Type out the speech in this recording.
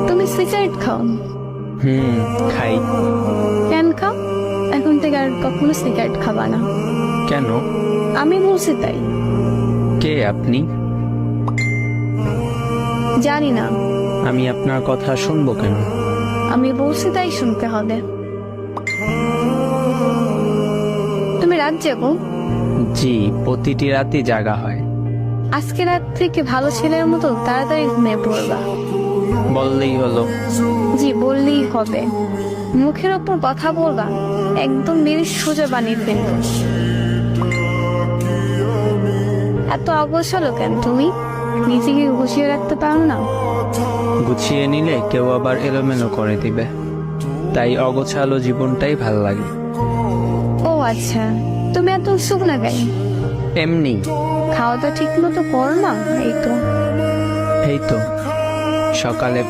তুমি সিগারেট খাও? খাই। কেন খাও? এখন থেকে আর কখনো সিগারেট খাবা না। কেন? আমি বলছি তাই। কে আপনি? জানি না, আমি আপনার কথা শুনবো কেন? আমি বলছি তাই শুনতে হবে। তুমি রাত জাগো? জি, প্রতিটি রাতই জাগা হয়। আজকে রাত থেকে ভালো ছেলের মতো তাড়াতাড়ি ঘুমিয়ে পড়বা। বললেই হলো। জি, বললেই হবে। মুখের ওপর কথা বলবা, একদম মেরে সোজা বানিয়ে ফেলবো। এত অগোছালো কেন তুমি? নিজেকে গুছিয়ে রাখতে পারো না? গুছিয়ে নিলে কেউ আবার এলোমেলো করে দিবে, তাই অগোছালো জীবনটাই ভাল লাগে। ও আচ্ছা, তুমি এত শুকনা কেন? এমনি। খাওয়া দাওয়া ঠিক মতো করো না? এই তো এই তো সকালে